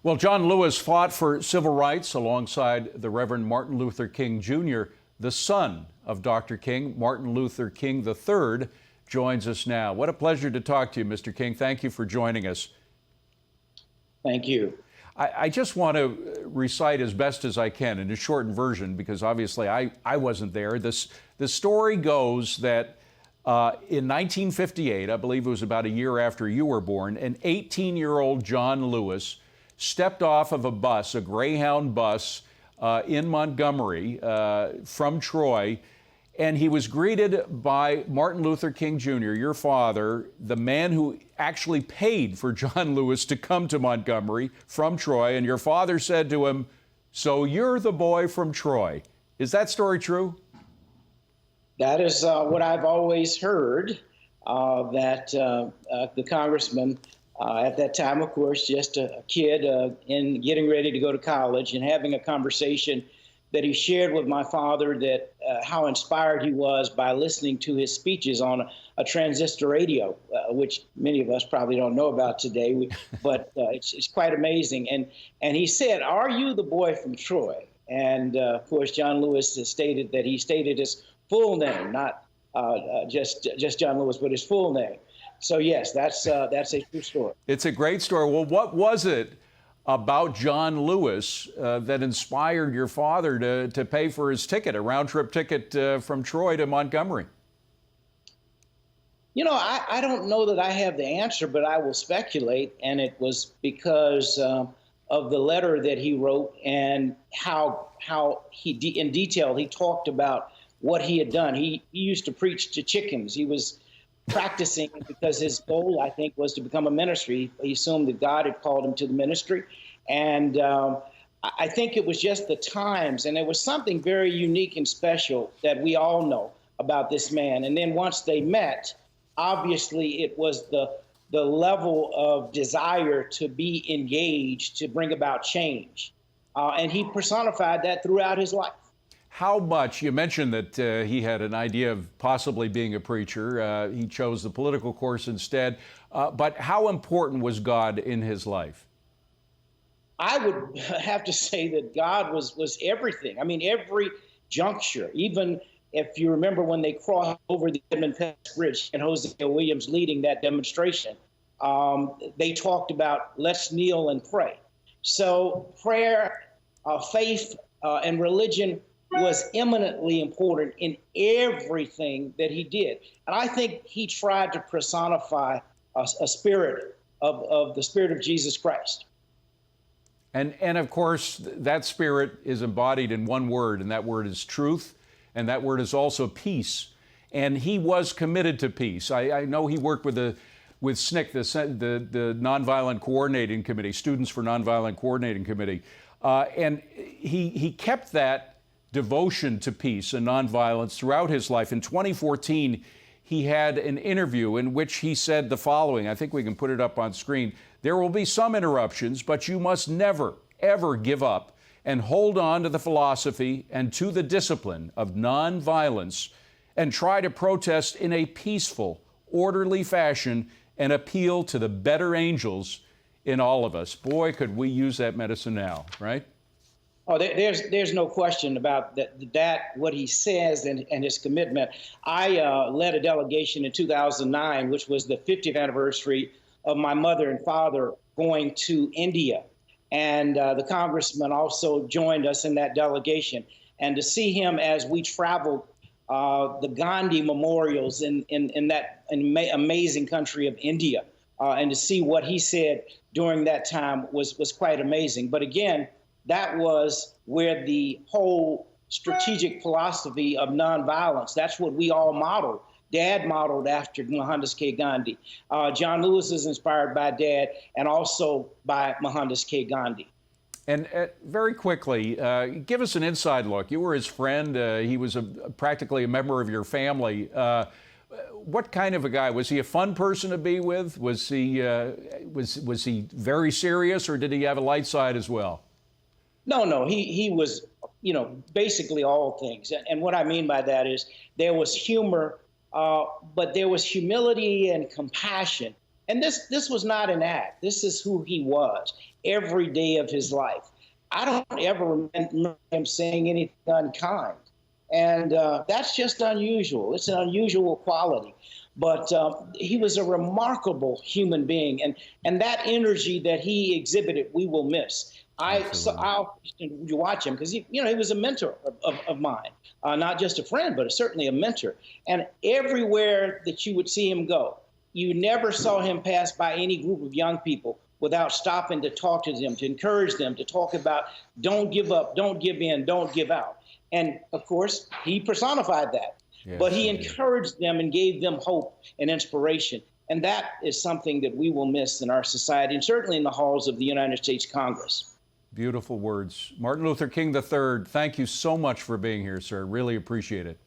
Well, John Lewis fought for civil rights alongside the Reverend Martin Luther King Jr., the son of Dr. King. Martin Luther King III joins us now. What a pleasure to talk to you, Mr. King. Thank you for joining us. Thank you. I just want to recite as best as I can in a shortened version, because obviously I wasn't there. The story goes that in 1958, I believe it was about a year after you were born, an 18-year-old John Lewis stepped off of a bus, a Greyhound bus in Montgomery from Troy, and he was greeted by Martin Luther King Jr., your father, the man who actually paid for John Lewis to come to Montgomery from Troy, and your father said to him, "So you're the boy from Troy." Is that story true? That is what I've always heard, that the congressman, at that time, of course, just a kid in getting ready to go to college, and having a conversation that he shared with my father, that how inspired he was by listening to his speeches on a transistor radio, which many of us probably don't know about today, but it's quite amazing. And he said, "Are you the boy from Troy?" And of course, John Lewis has stated that he stated his full name, not just John Lewis, but his full name. So yes, that's a true story. It's a great story. Well, what was it about John Lewis that inspired your father to pay for his ticket, a round-trip ticket from Troy to Montgomery? You know, I don't know that I have the answer, but I will speculate, and it was because of the letter that he wrote, and how in detail he talked about what he had done. He used to preach to chickens. He was practicing because his goal, I think, was to become a ministry. He assumed that God had called him to the ministry. And I think it was just the times, and there was something very unique and special that we all know about this man. And then once they met, obviously it was the level of desire to be engaged, to bring about change. And he personified that throughout his life. How much, you mentioned that he had an idea of possibly being a preacher. He chose the political course instead. But how important was God in his life? I would have to say that God was everything. I mean, every juncture, even if you remember when they crossed over the Edmund Pettus Bridge and Hosea Williams leading that demonstration, they talked about, let's kneel and pray. So prayer, faith, and religion was eminently important in everything that he did. And I think he tried to personify a spirit of the Spirit of Jesus Christ. And of course, that spirit is embodied in one word, and that word is truth, and that word is also peace. And he was committed to peace. I know he worked with SNCC, the Nonviolent Coordinating Committee, Students for Nonviolent Coordinating Committee, and he kept that devotion to peace and nonviolence throughout his life. In 2014, he had an interview in which he said the following. I think we can put it up on screen. "There will be some interruptions, but you must never, ever give up and hold on to the philosophy and to the discipline of nonviolence, and try to protest in a peaceful, orderly fashion and appeal to the better angels in all of us." Boy, could we use that medicine now, right? Oh, there's no question about that what he says and his commitment. I led a delegation in 2009, which was the 50th anniversary of my mother and father going to India. And the congressman also joined us in that delegation. And to see him as we traveled the Gandhi memorials in that amazing country of India, and to see what he said during that time was quite amazing. But again, that was where the whole strategic philosophy of nonviolence, that's what we all modeled. Dad modeled after Mohandas K. Gandhi. John Lewis is inspired by Dad and also by Mohandas K. Gandhi. And very quickly, give us an inside look. You were his friend. He was practically a member of your family. What kind of a guy? Was he a fun person to be with? Was he very serious, or did he have a light side as well? No, he was, basically all things. And what I mean by that is there was humor, but there was humility and compassion And this was not an act. This is who he was every day of his life. I don't ever remember him saying anything unkind. And that's just unusual. It's an unusual quality. But he was a remarkable human being. And that energy that he exhibited, we will miss. I'll watch him because he was a mentor of mine, not just a friend, but certainly a mentor. And everywhere that you would see him go, you never saw him pass by any group of young people without stopping to talk to them, to encourage them, to talk about don't give up, don't give in, don't give out. And of course, he personified that. Yes, but he encouraged them and gave them hope and inspiration. And that is something that we will miss in our society, and certainly in the halls of the United States Congress. Beautiful words. Martin Luther King III, thank you so much for being here, sir. Really appreciate it.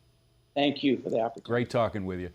Thank you for the opportunity. Great talking with you.